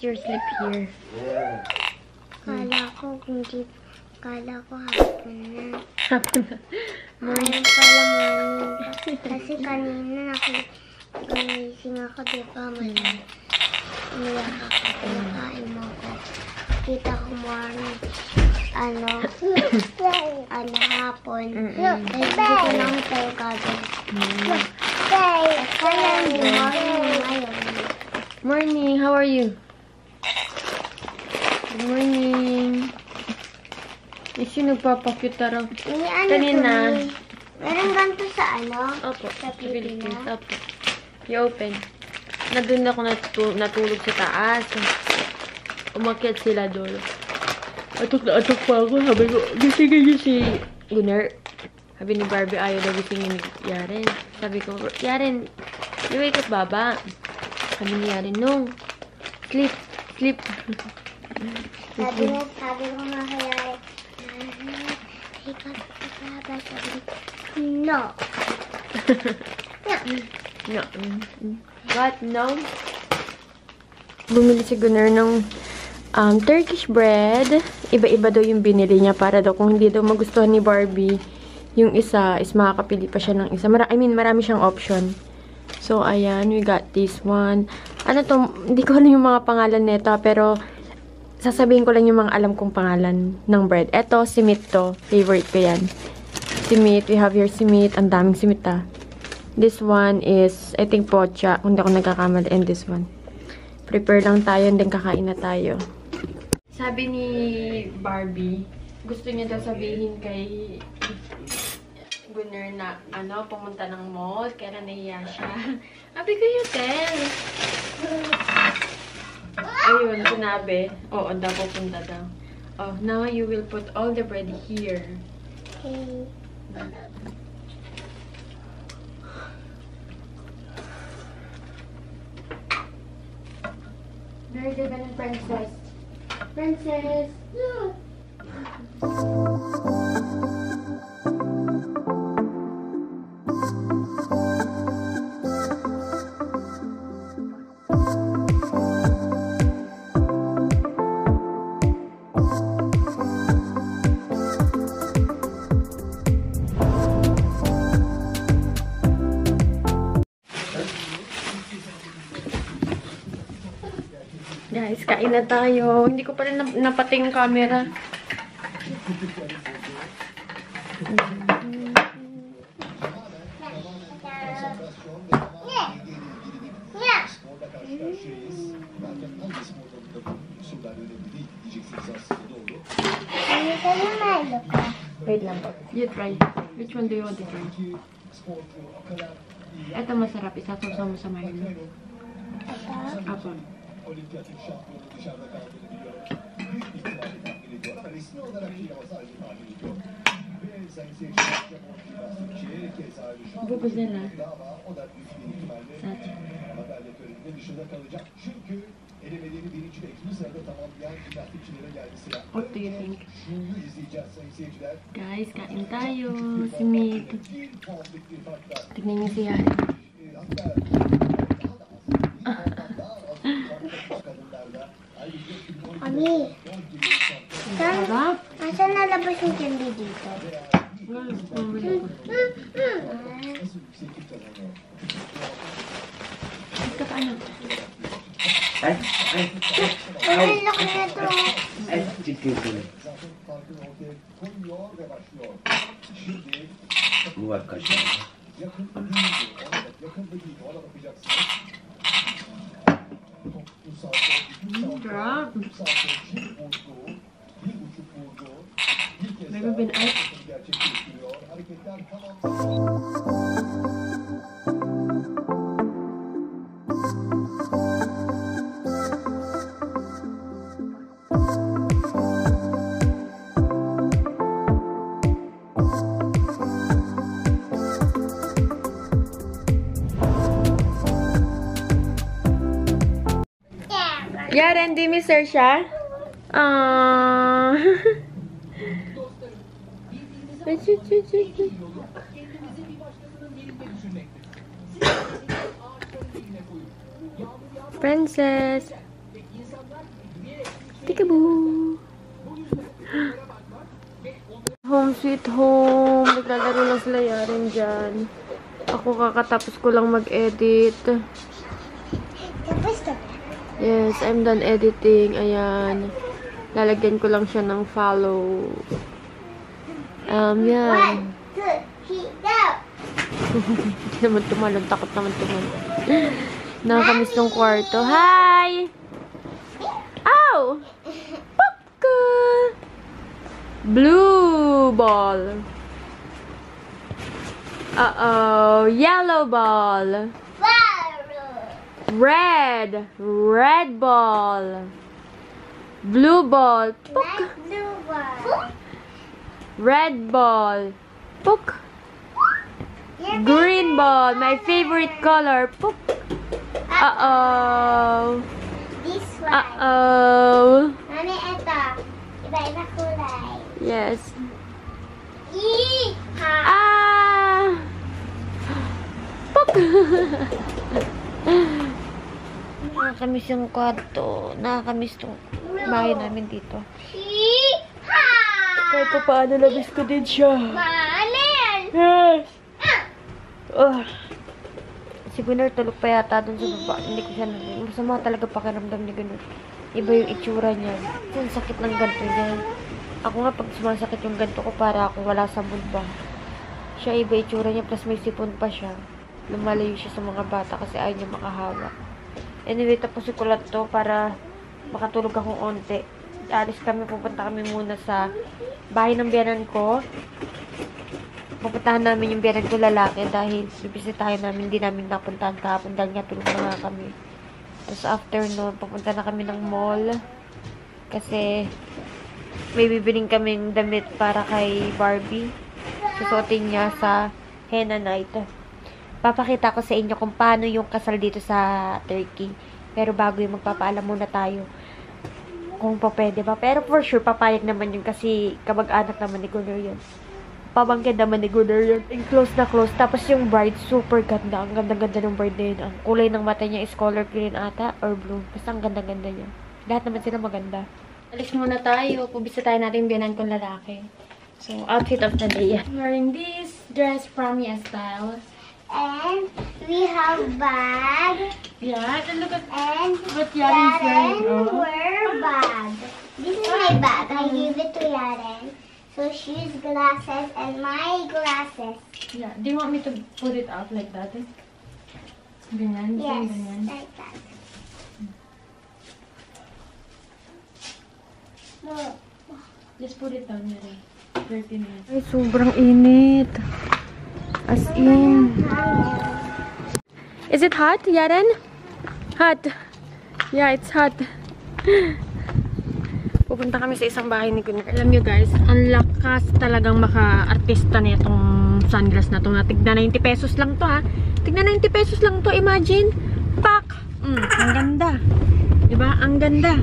your sleep here? Kala ko hapon na. Hapon na. Morning pala morning. Kasi kanina nagising ako, di ba? Umiyak ako. Pinakain mo ko. Kita ko morning. Hapon. Hindi ko lang tayo gagawin. Kaya morning ngayon. Morning, how are you? Good morning. Isi nagpapakute raw. Kanina. Meron ganito sa Opo, sa Pilipinas. Opo. You open. Nandun ako natulog sa taas. Umakyat sila doon. Atok na atok pa ako. Sabi ko, gisingin niyo si Gunnar. Sabi ni Barbie, ayaw na gisingin ni Yaren. Sabi ko, Yaren, you wake up, Baba. Sabi ni Yaren, no. Sleep. Sleep. Sabi ko nga kay Yaren, wake up, Baba. Sabi ko, no. No. What? No? Bumili si Gunnar ng Turkish bread. Iba-iba daw yung binili niya para daw kung hindi daw magustuhan ni Barbie yung isa is makakapili pa siya ng isa. Marami siyang option. So, ayan. We got this one. Ano to? Hindi ko alam yung mga pangalan nito. Pero, sasabihin ko lang yung mga alam kong pangalan ng bread. Eto, simit to. Favorite ko yan. Simit. We have your simit. Ang daming simit ah. This one is, I think, pocha. Kung hindi ako nagkakamali. And this one. Prepare lang tayo and then kakain na tayo. Sabi ni Barbie, gusto niya daw sabihin kay Gunnar na, pumunta ng mall, kaya nahiya siya. Sabi ko, you tell. Ayun, sinabi. Oo, daw pupunta daw. Oh, now you will put all the bread here. Okay. Very good, princess. Princess! Guys, kain na tayo. Hindi ko pa rin napating yung camera. Wait lang po. You try. Which one do you want to try? Ito masarap. Isasaw mo sa Milo. Apo. Olimpiyat şampiyonu dışarıda kaldığını biliyor. Büyük ihtimalle tahmin ediyor ama resmi olarak değil ama sadece tahmin ediyor. Ve sayın seyirciler Japon jimnastikçi keza şu an ama o da büyük bir ihtimalle madalya töreninde dışında kalacak. Çünkü elemelerini birinci ve ikinci sırada tamamlayan jimnastikçilere geldi sıra. What do you think? Şunu izleyeceğiz sayın seyirciler. Guys, kain tayo. Simit. Tignan niyo siya. Mami, saan nalabas yung candy dito? Ay, laki na ito. Buat kaşar. Drop. Never been out. Yaren, di mister siya? Princess. Peekaboo! Home sweet home. Naglalaro lang sila Yaren dyan. Ako kakatapos ko lang mag-edit. Tapos na. Yes, I'm done editing. Ayan. Lalagyan ko lang siya ng follow. Yan. 1, 2, 3, go! Hindi naman tumalon. Takot naman tumalon. Nakakamiss ng kwarto. Hi! Ow! Paka! Blue ball. Uh-oh. Yellow ball. Red. Red ball. Blue ball. Puk. Like blue one. Red ball. Puk. Green ball. My favorite color. Puk. Uh-oh. This one. Uh-oh. Mami, ito. Iba-iba kulay. Yes. Yeehaw! Ah! Puk! Nakakamiss yung kwarto. Nakakamiss yung bahay namin dito. Yeehaw! Kahit pa paano, labis ko din siya. Manin! Yes! Si Gunnar tulog pa yata dun sa baba. Hindi ko siya narinig. Masama talaga pakiramdam ni Gunnar. Iba yung itsura niya. Yung sakit ng ganto niya. Ako nga pag sumasakit yung ganto ko para ako wala sa mood ba. Siya iba itsura niya plus may sipon pa siya. Lumalayo siya sa mga bata kasi ayaw niya makahawak. Anyway, tapusin ko lang to para makatulog akong onte. Alis kami, pupunta kami muna sa bahay ng biyanan ko. Pupuntahan namin yung biyanan ko lalaki dahil bibisitahin namin, hindi namin napuntahan kahapon dahil nga tulog na nga kami. Tapos after nun, pupunta na kami ng mall kasi may bibiling kaming damit para kay Barbie. Susuotin niya sa henna night. Papakita ko sa inyo kung paano yung kasal dito sa Turkey. Pero bago yung magpapaalam muna tayo kung pa pwede ba. Pero for sure, papayag naman yun kasi kamag-anak naman ni Gunnar yun. Pabangkid naman ni Gunnar yun. Close na close. Tapos yung bride, super ganda. Ang ganda-ganda ng bride na yun. Ang kulay ng mata niya is color green ata or blue. Basta ang ganda-ganda niya. Lahat naman sila maganda. Alis muna tayo. Pubisitahin natin yung biyanan kong lalaki. So, outfit of the day. I'm wearing this dress from Style. And we have bag. Yeah, and look at And what Yaren's wearing. Yaren wear bag. This is my bag. I gave it to Yaren. So she's glasses and my glasses. Yeah. Do you want me to put it out like that? Ganyan? Yes, Ganyan. like that. No. Just put it down here. 30 minutes. Ay, sobrang init. As in. Is it hot, Yaren? Hot. Yeah, it's hot. Pupunta kami sa isang bahay ni Gunnar. Alam nyo guys, ang lakas talagang maka-artista na itong sunglass na ito. Tigna 90 pesos lang to ha. Tigna 90 pesos lang to, imagine. Pak! Ang ganda. Diba? Ang ganda.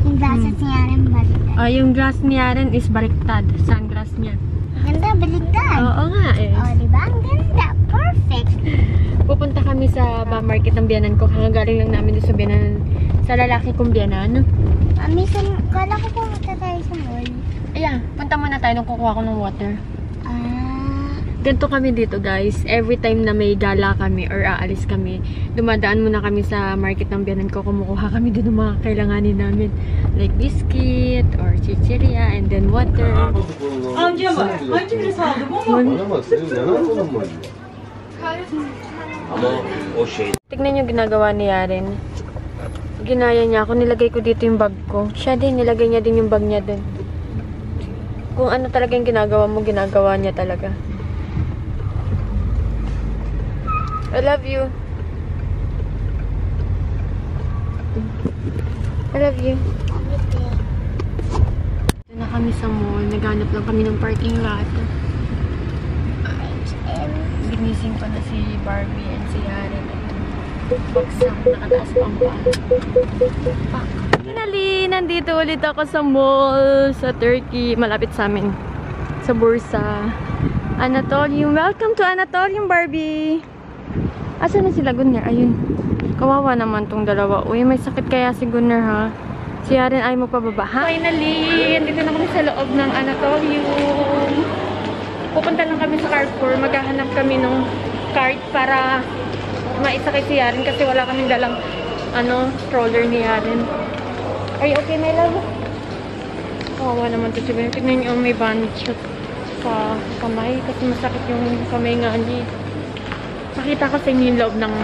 Yung glasses ni Yaren baliktad. Yung glass ni Yaren is baliktad. Sunglass niya. Ganda, baliktad. Oo nga eh. Oh, diba? Ang ganda. Perfect. Pupunta kami sa market ng biyanan ko. Galing lang namin doon sa biyanan. Sa lalaki kong biyanan. Mami, kala ko pumunta tayo sa mall. Ayan, punta muna tayo nung kukuha ko ng water. Ah. Ganito kami dito guys. Every time na may gala kami or aalis kami, dumadaan muna kami sa market ng biyanan ko. Kumukuha kami doon ng mga kailanganin namin. Like biscuit or chichirya and then water. Amca var. Hangimiz aldı? Bu mu? Bana bak senin yalan olan mı acaba? Ama o şey Tignan yung ginagawa ni Yaren. Ginaya niya ako. Nilagay ko dito yung bag ko. Siya din, nilagay niya din yung bag niya din. Kung ano talaga yung ginagawa mo, ginagawa niya talaga. I love you. I love you. Ito na kami sa mall. Naghanap lang kami ng parking lot. Ginising ko na si Barbie and si Yaren. Bagsak, nakataas pang paa. Pak. Finally, nandito ulit ako sa mall sa Turkey. Malapit sa amin. Sa Bursa. Anatolium. Welcome to Anatolium, Barbie. Asa na sila, Gunnar? Ayun. Kawawa naman tong dalawa. Uy, may sakit kaya si Gunnar, ha? Si Yaren ay magpababa, ha? Finally, andito na kami sa loob ng Anatorium. Pupunta lang kami sa Carrefour. Maghahanap kami ng cart para maisakay si Yaren kasi wala kaming dalang stroller ni Yaren. Are you okay, my love? Kawawa naman to si Yaren. Tignan niyo, may bandage sa kamay kasi masakit yung kamay nga niya. Nakita ko sa inyo yung loob ng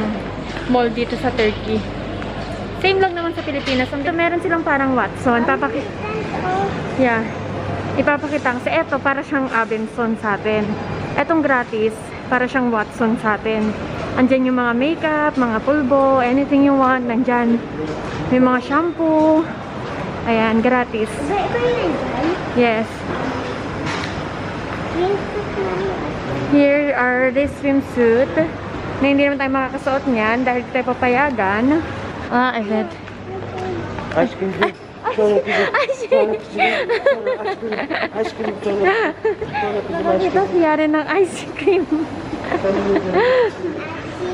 mall dito sa Turkey. Same lang naman sa Pilipinas. Meron silang parang Watson. Yeah. Ipapakita kasi eto para siyang Abenson sa atin. Etong gratis para siyang Watson sa atin. Andyan yung mga makeup, mga pulbo, anything you want, nandyan. May mga shampoo. Ayan, gratis. Yes. Here are the swimsuit na hindi naman tayo makakasuot niyan dahil tayo papayagan. Evet. Aşkım dur. Sonra kızım. Aşkım sonra. Nakakita si Yaren ng ice cream.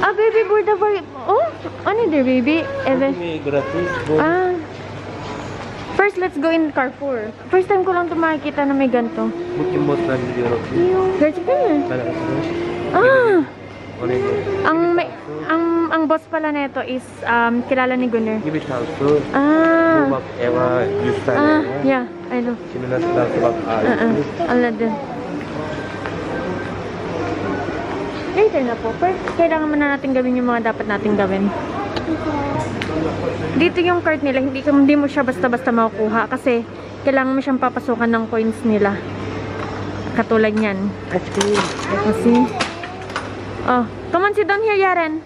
Baby, burada var. Oh, ano there, baby? Evet. Gratis. First, let's go in Carrefour. First time ko lang ito makikita na may ganito. Bugün modlar gidiyorum. Gerçekten mi? Ang boss pala nito is kilala ni Gunner. Gibi şansı. Bu bak Eva 100 tane var. Yeah, I know. Şimdi nasıl bak Anladım. Later na po. First, kailangan muna natin gawin yung mga dapat natin gawin. Dito yung cart nila, hindi mo siya basta-basta makukuha kasi kailangan mo siyang papasukan ng coins nila. Katulad niyan. Kasi come on, sit down here, Yaren.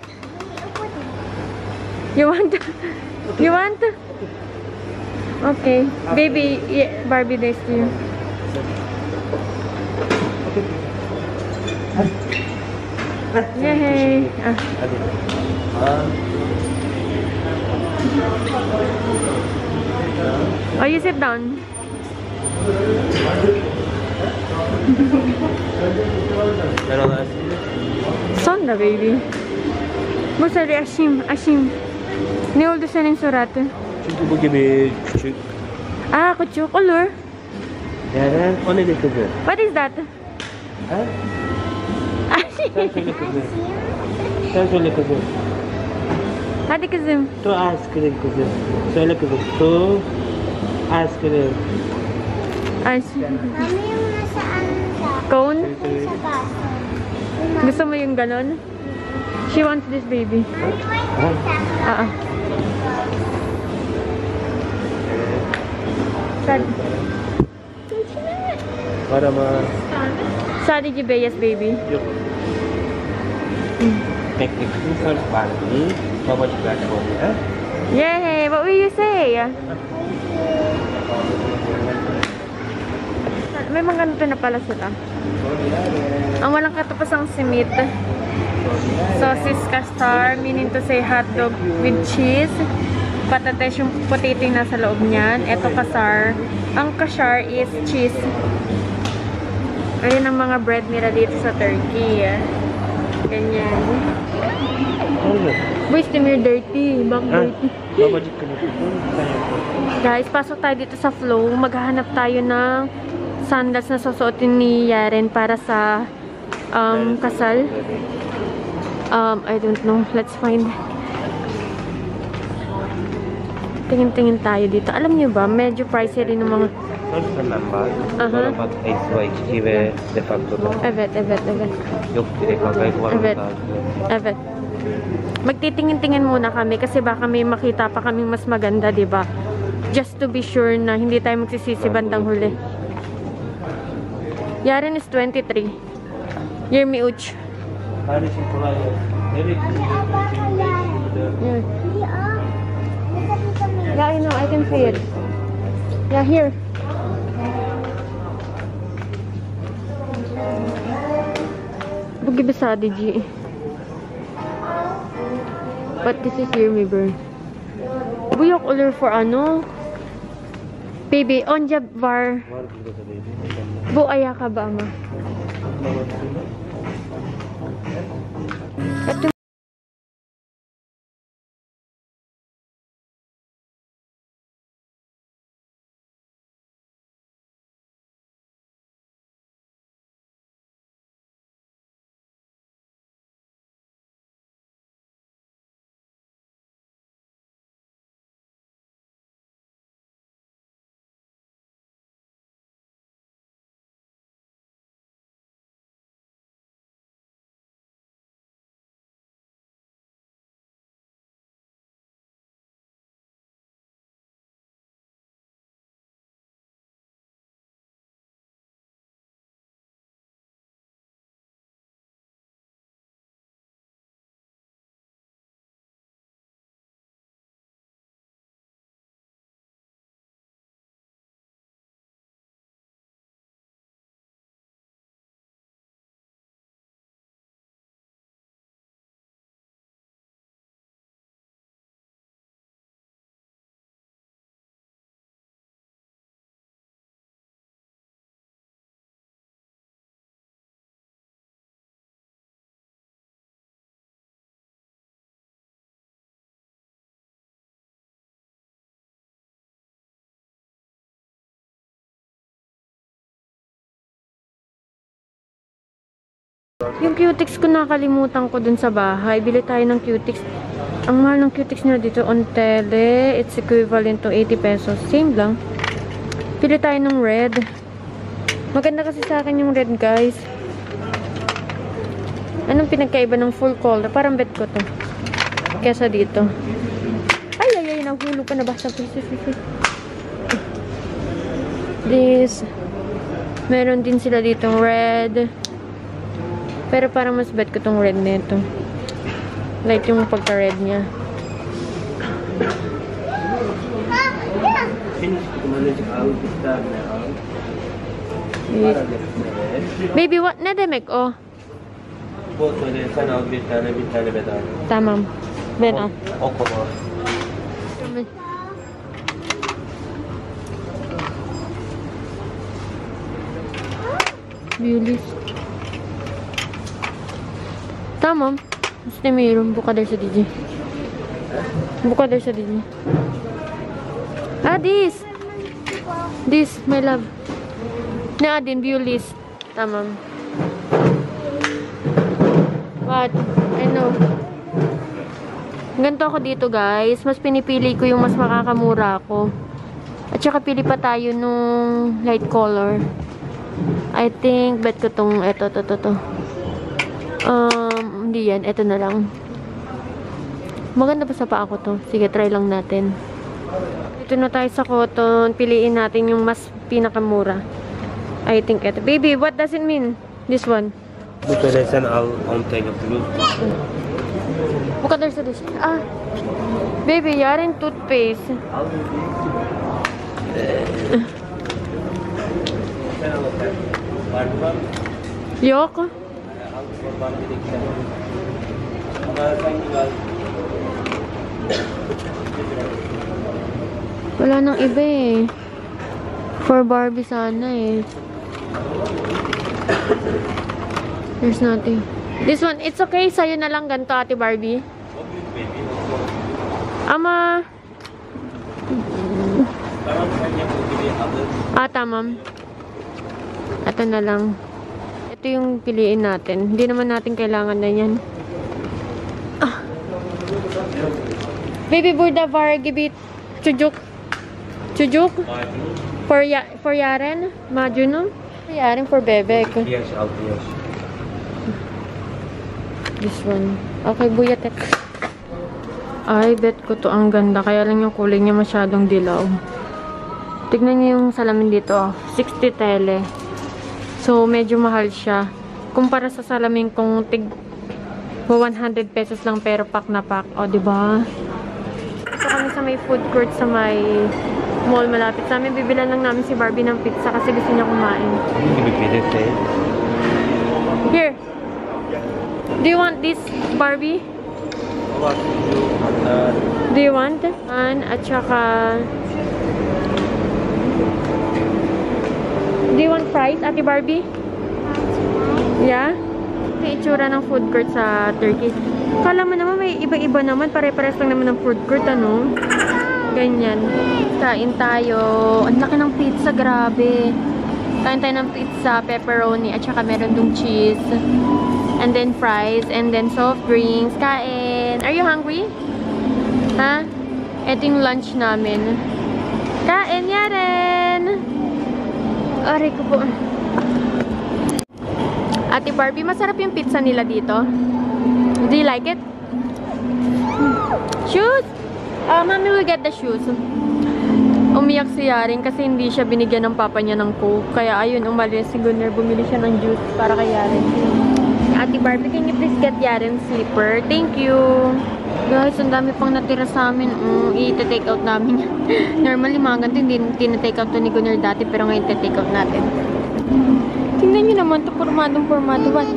You want to? You want to? Okay. Baby, Barbie days to you. Yay. Oh, you sit down. Sonra baby. Bu soru aşım. Ne oldu senin suratı? Çünkü bu gibi küçük. Küçük olur. Yani o ne de kızı? What is that? Ha? Sen söyle kızı. Sen söyle kızı. Hadi kızım. Tu ice cream kızı. Söyle kızım. Tu ice cream. Mami, yung nasaan ka? Cone? Sa baso. Gusto mo yung ganon? She wants this baby. Var ama. Sadece beyaz baby. Yok. Teknik kızım sarı Barbie. Babacık ver konuya. Yay! What will you say? May mga ganito na pala sila. Ang walang katapusang simit. Sausage castar, meaning to say hot dog with cheese. Patates yung potato yung nasa loob niyan. Ito kasar. Ang kasar is cheese. Ayun ang mga bread nila dito sa Turkey. Ganyan. Boy, you're dirty. Bakit dirty? Babacık kızım. Guys, pasok tayo dito sa Flow. Maghahanap tayo ng sandals na susuotin ni Yaren para sa kasal. I don't know. Let's find. Tingin-tingin tayo dito. Alam niyo ba, medyo pricey rin ng mga... Hemen var. Sonra bak SY2 ve defaktoda. Evet. Yok direkt bagay var. Evet. Magtitingin-tingin muna kami kasi baka may makita pa kaming mas maganda, di ba? Just to be sure na hindi tayo magsisisi bandang huli. Yaren is 23. Year mi uç. Kardeşim kolay gelsin. Nereye gidiyorsun? Yeah. Hindi Yeah, I know. I can see it. Yeah, here. Bugi besade G. But this is here, mi bro. Buyok olur for ano? Baby, onja var. Var burada da baby. Bu ayaka ba ama? Ito Yung Cutex ko nakalimutan ko dun sa bahay. Bili tayo ng Cutex. Ang mahal ng Cutex nila dito on tele. It's equivalent to 80 pesos. Same lang. Bili tayo ng red. Maganda kasi sa akin yung red, guys. Anong pinagkaiba ng full color? Parang bet ko to. Kesa dito. Ay, nahulog pa na basta. This. Meron din sila ditong red. Pero parang mas bet ko tong red nito. Like yung pagka-red niya. Baby, what? Nademek, oh. Tamam. Ben, ah. Bilis. Tamam. Gusto mayroon. Buka dahil sa DJ. Buka dahil sa DJ. Ah, this. This, my love. Na din, view list. Tamam. What? I know. Ganito ako dito, guys. Mas pinipili ko yung mas makakamura ako. At saka pili pa tayo nung light color. I think, bet ko tong, eto, to. Hindi yan. Ito na lang. Maganda pa sa paa ko to. Sige, try lang natin. Dito na tayo sa cotton. Piliin natin yung mas pinakamura. I think ito. Baby, what does it mean? This one. Buka desen al take of blue. Buka dahil sa this. Ah. Baby, yarin toothpaste. Yok. Wala nang iba eh. For Barbie sana eh. There's nothing. This one, it's okay. Sa'yo na lang ganito, Ate Barbie. Ama. Tamam. Ito na lang. Ito yung piliin natin. Hindi naman natin kailangan na yan. Ah. Baby Burda Vargibit Chujuk. Chujuk? For Yaren? Majuno? Yaren for Bebek. Yes, yes. This one. Okay, buyatek. Ay, bet ko to ang ganda. Kaya lang yung kulay niya masyadong dilaw. Tignan niyo yung salamin dito. 60 tele. So, medyo mahal siya. Kumpara sa salamin kung 100 pesos lang pero pack na pack. O, diba? So, kami sa may food court sa may mall malapit sa amin. Bibilan lang namin si Barbie ng pizza kasi gusto niya kumain. Here. Do you want this, Barbie? Do you want? At saka... Do you want fries, Ate Barbie? Yeah? May itsura ng food court sa Turkey. Kala mo naman may iba-iba naman. Pare-pares lang naman ng food court, ano? Ganyan. Kain tayo. Ang laki ng pizza, grabe. Kain tayo ng pizza, pepperoni, at saka meron dong cheese. And then fries, and then soft drinks. Kain! Are you hungry? Ha? Ito yung lunch namin. Kain, Yaren! Aray ko po. Ate Barbie, masarap yung pizza nila dito. Do you like it? Shoes? Mommy will get the shoes. Umiyak si Yaren kasi hindi siya binigyan ng papa niya ng Coke. Kaya ayun, umalis si Gunnar. Bumili siya ng juice para kay Yaren. Ate Barbie, can you please get Yaren's slipper? Thank you. Guys, ang dami pang natira sa amin. I-take out namin. Normally, mga ganito, hindi tina-take out to ni Gunnar dati, pero ngayon i-take out natin. Tingnan nyo naman to, formadong-formado. What?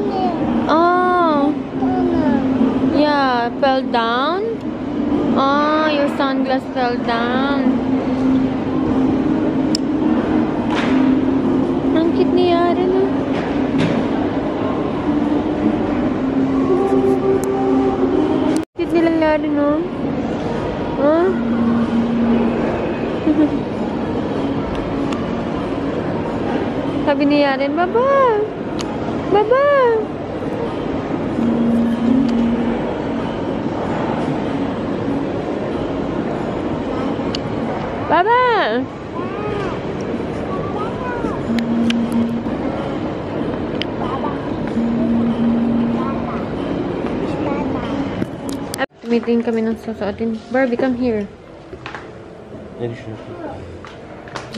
Oh. Yeah, fell down. Oh, your sunglass fell down. Ang cute ni Yaren, no? Cute nila Yaren, no? Huh? Sabi ni Yaren, Baba! Baba! Baba! Tumitingin kami ng susuotin. Barbie, come here. Ne düşünüyorsun?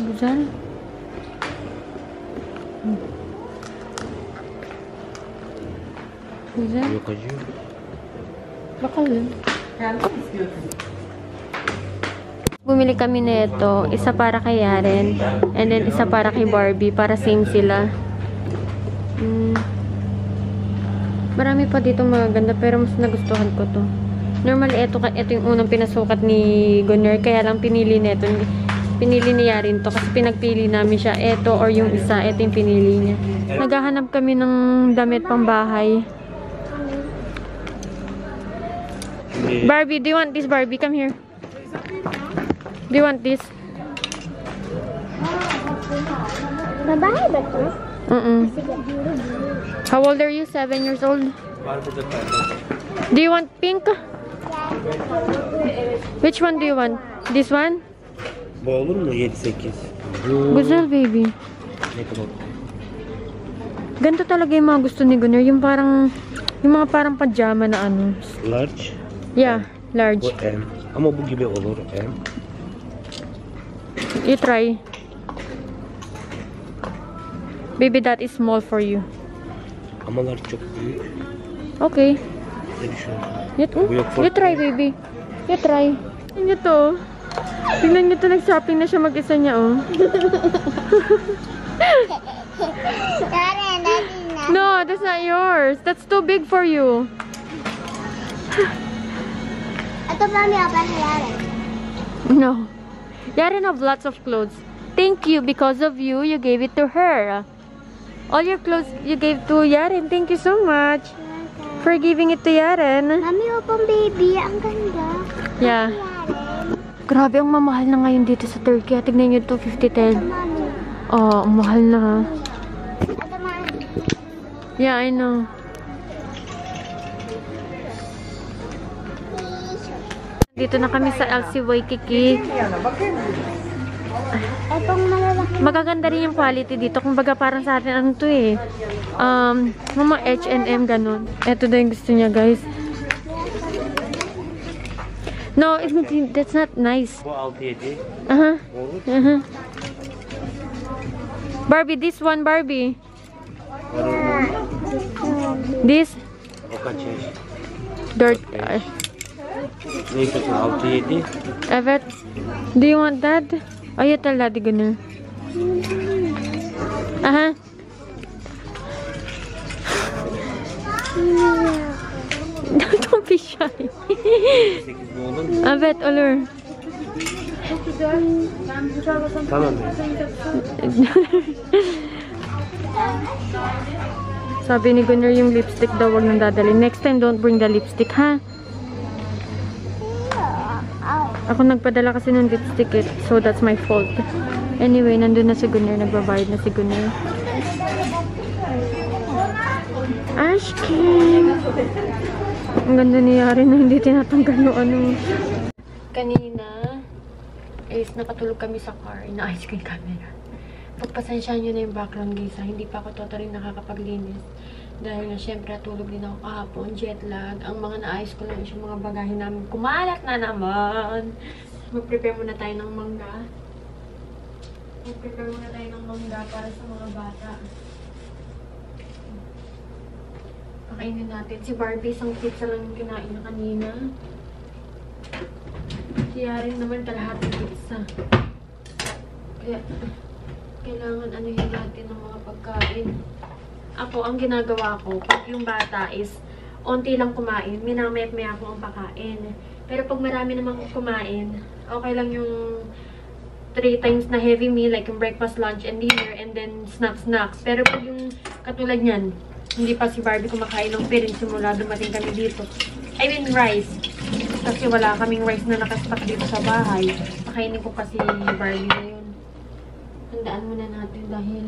Güzel. Güzel. Yok acıyor. Bakalım. Kendin mi istiyorsun? Bumili kami nito, isa para kay Yaren, and then isa para kay Barbie, para same sila. Marami pa dito maganda, pero mas nagustuhan ko to. Normally, ito yung unang pinasukat ni Gunner, kaya lang pinili nito. Pinili ni Yaren to, kasi pinagpili namin siya. Ito or yung isa, ito yung pinili niya. Naghahanap kami ng damit pang bahay. Barbie, do you want this, Barbie? Come here. Do you want this? Babae ba ito? How old are you? 7 years old? Var burada pembe. Do you want pink? Which one do you want? This one? Bu olur mu? 7-8. Güzel, baby. Ne kadar? Ganito talaga yung mga gusto ni Gunner. Yung mga parang pajama na ano. Large. Yeah, large. Bu M. Ama bu gibi olur M. You try. Baby, that is small for you. Ama large çok büyük. Okay. Ne düşünüyorsun? You try, baby. You try. Tingnan nyo to. Tingnan nyo to, nag-shopping na siya mag-isa niya, oh. Yaren, that is not. No, that's not yours. That's too big for you. Ito pa niya para kay Yaren. No. Yaren have lots of clothes. Thank you. Because of you, you gave it to her. All your clothes you gave to Yaren. Thank you so much for giving it to Yaren. Mami, pang baby. Ang ganda. Yeah. Yaren. Grabe, ang mamahal na ngayon dito sa Turkey. Tignan nyo to, 50-10. Mami. Oh, ang mahal na. Ito, mami. Yeah, I know. Dito na kami sa LC Waikiki. Itong malalaki. Magaganda rin yung quality dito. Kumbaga parang sa atin, ano to eh. Mga H&M, ganun. Ito daw yung gusto niya, guys. No, that's not nice. Bu 6-7. Olur. Barbie, this one, Barbie. This? O kaç yaş? Dirt. Ne istiyorsun? 6-7. Evet. Do you want that? Oh, you tell Daddy Gunner. Don't be shy. 8 bu olur mu? Evet, olur. Tamam. Sabi ni Gunner yung lipstick daw wag nang dadalhin. Next time, don't bring the lipstick, ha? Ako nagpadala kasi ng lipstick eh. So, that's my fault. Anyway, nandun na si Gunner. Nagbabayad na si Gunner. Ashkin! Ang ganda niya rin na hindi tinatanggal yung ano. Kanina, is nakatulog kami sa car. Inaayos ko yung camera. Pagpasensyahan nyo na yung background guys. Hindi pa ako totally nakakapaglinis. Dahil na syempre tulog din ako kahapon, jet lag. Ang mga naayos ko lang is yung mga bagahe namin. Kumalat na naman! Mag-prepare muna tayo ng mangga. Mag-prepare muna tayo ng mangga para sa mga bata. Pakainin natin. Si Barbie, isang pizza lang yung kinain na kanina. Si Yaren naman kalahating pizza. Kaya, kailangan anuhin natin ng mga pagkain. Ako, ang ginagawa ko, pag yung bata is onti lang kumain, minamayat-maya ako ang pakain. Pero pag marami namang kumain, okay lang yung 3 times na heavy meal, like yung breakfast, lunch, and dinner, and then snacks. Pero pag yung katulad niyan, hindi pa si Barbie kumakain ng pirin simula dumating kami dito. I mean rice. Kasi wala kaming rice na nakastock dito sa bahay. Pakainin ko kasi Barbie na yun. Handaan muna natin dahil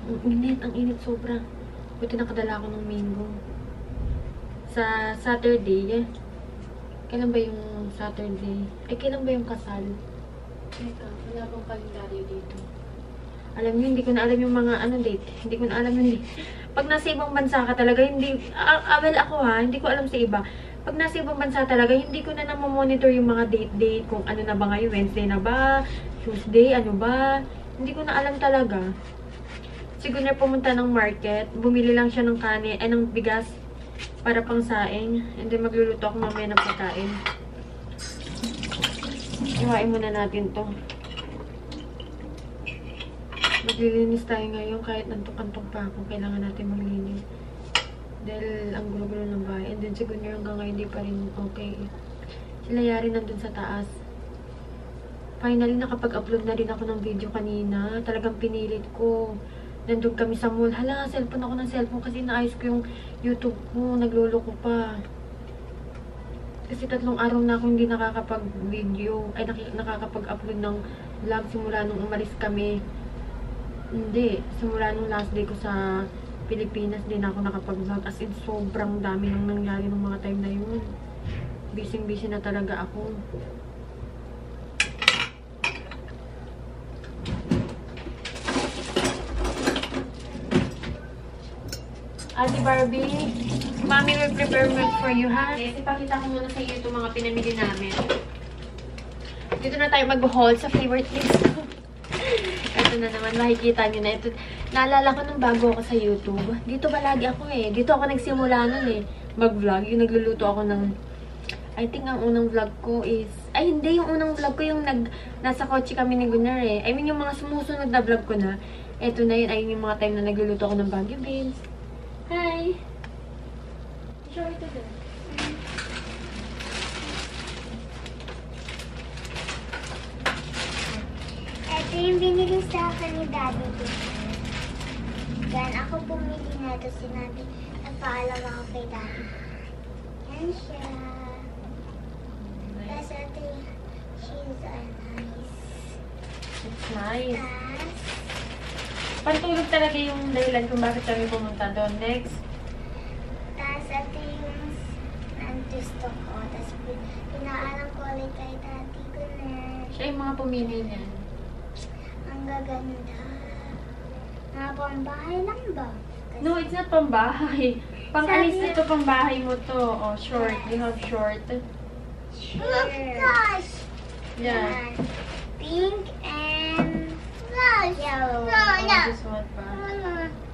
ang init sobra. Buti nakadala ako ng mango. Sa Saturday, Kailan ba yung Saturday? Ay, kailan ba yung kasal? Teka, wala bang kalendaryo dito? Alam niyo, hindi ko na alam yung mga date. Hindi ko na alam yung date. Pag nasa ibang bansa ka talaga, hindi, well ako hindi ko alam sa iba. Pag nasa ibang bansa talaga, hindi ko na namomonitor yung mga date, kung ano na ba ngayon, Wednesday na ba, Tuesday, ano ba. Hindi ko na alam talaga. Siguro na pumunta ng market, bumili lang siya ng kanin, ng bigas, para pang saing. And then magluluto ako mamaya ng pagkain. Iwain muna natin to. Maglilinis tayo ngayon kahit nantok-antok pa ako. Kailangan natin maglinis. Dahil ang gulo-gulo ng bahay. And then siguro hanggang ngayon hindi pa rin okay. Sila Yari nandun sa taas. Finally, nakapag-upload na rin ako ng video kanina. Talagang pinilit ko. Nandun kami sa mall. Hala, cellphone ako ng cellphone kasi naayos ko yung YouTube ko. Naglolo ko pa. Kasi 3 araw na ako hindi nakakapag-video. Ay, nakakapag-upload ng vlog simula nung umalis kami. Hindi. Simula nung last day ko sa Pilipinas, din ako nakapag-vlog. As in, sobrang dami nang nangyari nung mga time na yun. Busy-busy na talaga ako. Ate Barbie, Mommy will prepare milk for you, ha? Ipakita ko muna sa iyo itong mga pinamili namin. Dito na tayo mag-haul sa favorite list ko. Ito na naman, makikita nyo na. Ito, naalala ko nung bago ako sa YouTube. Dito ba lagi ako Dito ako nagsimula nun mag-vlog. Yung nagluluto ako ng... I think ang unang vlog ko is... Ay, hindi. Yung unang vlog ko yung nasa kotse kami ni Gunnar I mean, yung mga sumusunod na vlog ko na. Ito na yun. Ayun yung mga time na nagluluto ako ng Baguio beans. Hi! Show it to them. Ito yung binili sa akin ni Daddy. Yan, ako pumili na ito. Sinabi, nagpaalam ako kay Daddy. Yan siya. Tapos ito yung she's nice. It's nice. Tapos, Pantulog talaga yung dahilan kung bakit kami pumunta doon. Next. tapos ito yung nandusto ko. Tapos pinaalam ko ulit kay Daddy ko na. Siya yung mga pumili niyan. Ang gaganda. Mga pambahay lang ba? Kasi No, it's not pambahay. Pang-alis Sabi- na ito, pambahay mo to. Oh, short. You have short. Look, gosh! Yeah. Pink and yellow. Oh, this one pa.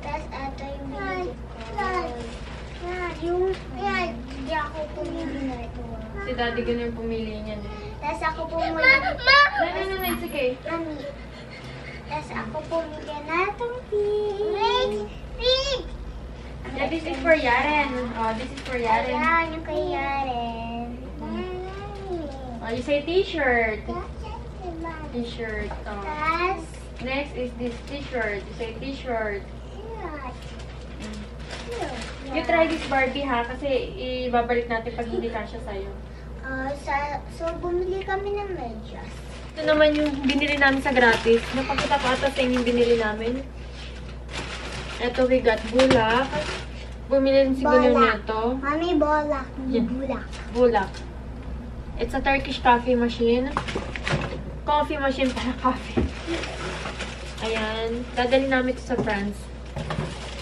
Tapos ito yung binili ko. Hindi ako pumili na ito. Si Daddy ganun yung pumili niyan. Tapos ako pumili. No, it's okay. Mami. Tapos ako pumili na itong pink. Pink! Yeah, this is for Yaren. Oh, this is for Yaren. Ayan, yung kay Yaren. Oh, you say t-shirt. T-shirt. Oh. Tapos, Next is this t-shirt. You say t-shirt. You try this Barbie ha, kasi ibabalik natin pag hindi kasya sa'yo. So, bumili kami ng medyas. Ito naman yung binili namin sa gratis. Napakita ko ata sa inyo yung binili namin. Ito, we got bulak. Bumili rin siguro nito. Mami, bolak. Yeah. Bulak. Bulak. It's a Turkish coffee machine. Coffee machine para coffee. Ayan. Dadali namin ito sa France.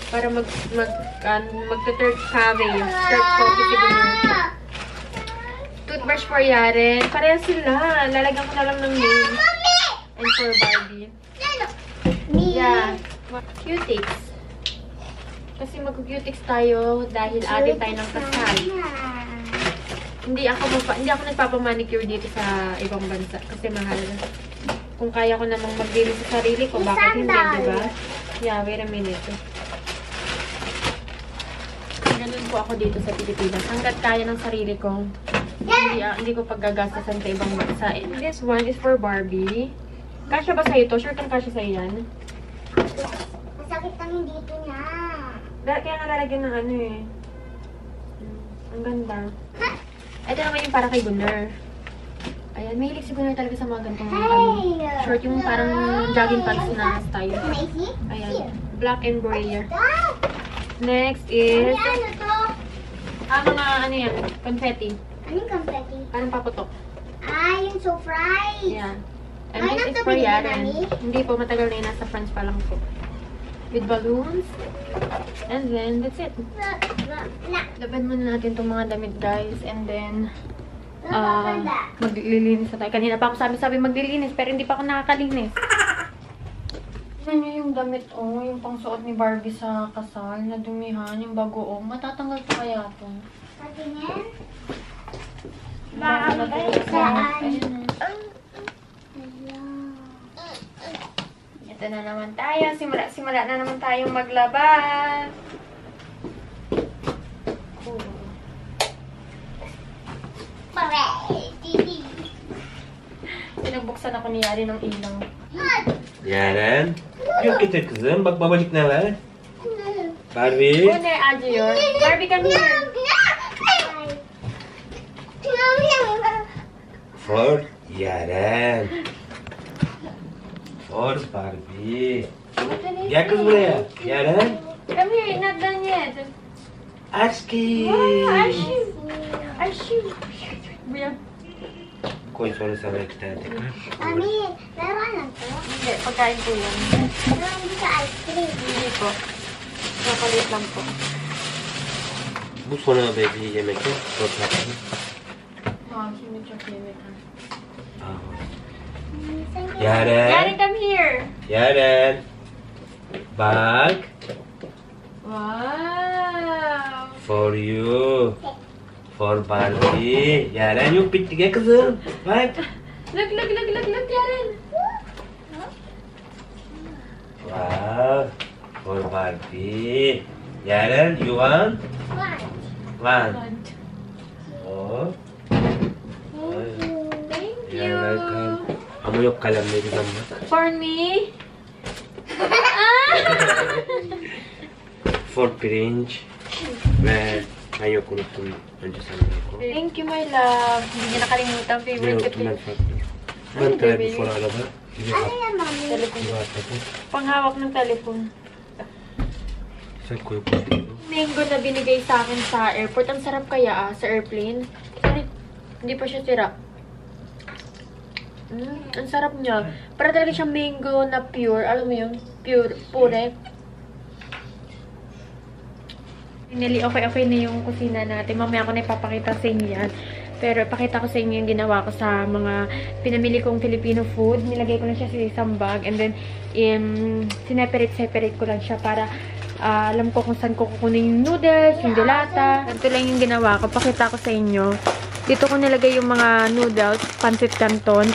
Para magta-Turk coffee. Turk coffee siguro. Toothbrush for Yaren. Pareha sila. Lalagyan ko na lang ng name. And for Barbie. Me. Yeah. Cutics. Kasi mag-cutics tayo dahil atin tayo ng kasal. Hindi ako nagpapamanicure dito sa ibang bansa kasi mahal. Kung kaya ko namang magbili sa sarili ko, bakit hindi, diba? Yeah, wait a minute. Ganun po ako dito sa Pilipinas. Hanggat kaya ng sarili ko, hindi ko paggagastasan sa ibang bansa. And this one is for Barbie. Kasya ba sa'yo to? Sure kang kasya sa'yo yan? Masakit kami dito niya. Kaya nga lalagyan ng ano eh. Ang ganda. Ito naman yung para kay Gunnar. Ayan, mahilig si Gunnar talaga sa mga ganitong short, yung parang jogging pants na style. Maisi? Ayan, black and gray. Next is, Ano to? mga ano yan, confetti. Anong confetti? Parang paputok. Ah, yung so fried. Yeah. And Ay, this is nasa for binili Yaren. namin? Hindi po, matagal na yun. Nasa France pa lang po. With balloons. And then, that's it. Lapad muna natin itong mga damit, guys. And then, maglilinis na tayo. Kanina pa ako sabi maglilinis, pero hindi pa ako nakakalinis. Tignan nyo yung damit, oh. Yung pangsuot ni Barbie sa kasal. Nadumihan, yung bago, oh. Matatanggal pa kaya ito. Patingin? Baka Saan? Ito na naman tayo. Simula na naman tayong maglaba. Pinagbuksan ako ni Yari ng ilaw. Yaren. Yok getir kızım. Bak babacık ne var? Barbie. Una, Aji yun. Barbie, come here. For Yaren. For Barbie. Gel kız buraya. Yaren. Come here, not done yet. Aşkım. Ashi. Koy sonra sana 2 tane tekrar. Mami, meron lang to. Hindi, pagkain po yan. Meron din sa ice cream. Hindi po. Chocolate lang po. Bu sonra belki yemekte. Rotlatın. Şimdi chocolate. Yaren. Yari, come here. Yaren. Bak. Wow. For you. For Barbie. Yaren yok bitti gel kızım. Bak. Look, Yaren. Wow. For Barbie. Yaren you want? One. Oh. Thank you. You're welcome. Ama yok kalemleri bak. For me? For pirinç. Ve ben yok unuttum. Önce sen de yok. Thank you, my love. Hindi niya nakalimutan. Ne Favorite yok ko ben din. farklı. Ben tabi for araba. Bir Ano bak. yan, Mami? Telepon. Bir bak bakın. Panghawak ng telepon. Sen koy koyuyorsun. Mango na binigay sa akin sa airport. Ang sarap kaya sa airplane. Sorry, hindi pa siya sira. Ang sarap niya. Para talaga siyang mango na pure. Alam mo yun? Pure. Finally, okay na yung kusina natin. Mamaya ako na ipapakita sa inyo yan. Pero ipakita ko sa inyo yung ginawa ko sa mga pinamili kong Filipino food. Nilagay ko lang siya sa isang bag. And then, sineperate ko lang siya para alam ko kung saan ko kukunin yung noodles, yung dilata. Ito lang yung ginawa ko. Pakita ko sa inyo. Dito ko nilagay yung mga noodles, pancit canton.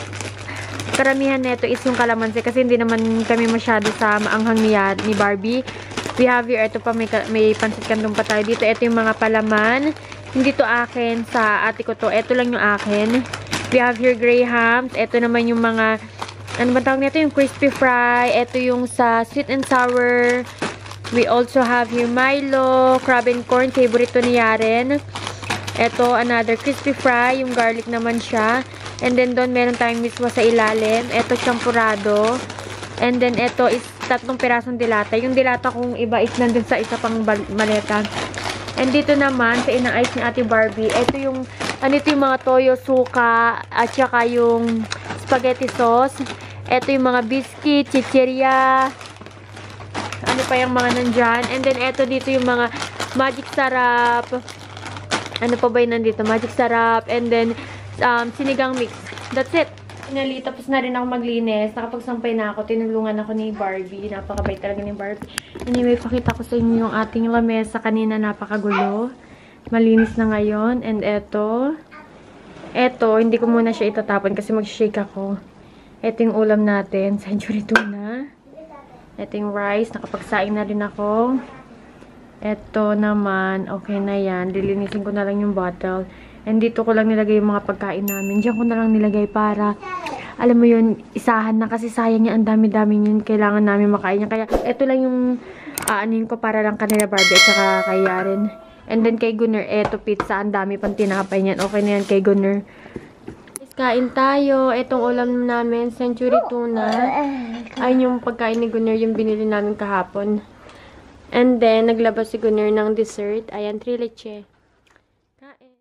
Karamihan nito is yung kalamansi kasi hindi naman kami masyado sa maanghang ni Barbie. We have here, ito pa may pancit canton pa tayo dito. Ito yung mga palaman. Hindi to akin, sa ate ko to. Ito lang yung akin. We have here grahams. Ito naman yung mga, ano ba tawag nito? Yung crispy fry. Ito yung sa sweet and sour. We also have here Milo, crab and corn. Favorite to ni Yaren. Ito, another crispy fry. Yung garlic naman siya. And then, doon meron tayong miswa sa ilalim. Ito, champurrado. And then, ito is 3 pirasong dilata. Yung dilata kong iba is nandun sa isa pang maleta. And dito naman, sa ina-ice ni Ate Barbie, ito yung, ito yung mga toyo, suka, at saka yung spaghetti sauce. Ito yung mga biscuit, chichirya, ano pa yung mga nandyan. And then, ito dito yung mga magic sarap. Ano pa ba yung nandito? Magic sarap. And then, sinigang mix. That's it. Finally, tapos na rin ako maglinis. Nakapagsampay na ako. Tinulungan ako ni Barbie. Napakabait talaga ni Barbie. Anyway, pakita ko sa inyo yung ating lamesa. Kanina napakagulo. Malinis na ngayon. And eto. Eto, hindi ko muna siya itatapon kasi mag-shake ako. Eto yung ulam natin. Century tuna. Eto yung rice. Nakapagsaing na rin ako. Eto naman. Okay na yan. Dilinisin ko na lang yung bottle. And dito ko lang nilagay yung mga pagkain namin. Diyan ko na lang nilagay para, alam mo yun, isahan na. Kasi sayang yan, ang dami-dami yun. Kailangan namin makain niya. Kaya, ito lang yung aanin ko para lang kanila Barbie at saka kay Yaren. And then kay Gunner, eto pizza. Ang dami pang tinapay niyan. Okay na yan kay Gunner. Kain tayo. Itong ulam namin, century tuna. Ayun yung pagkain ni Gunner, yung binili namin kahapon. And then, naglabas si Gunner ng dessert. Ayan, 3 leche.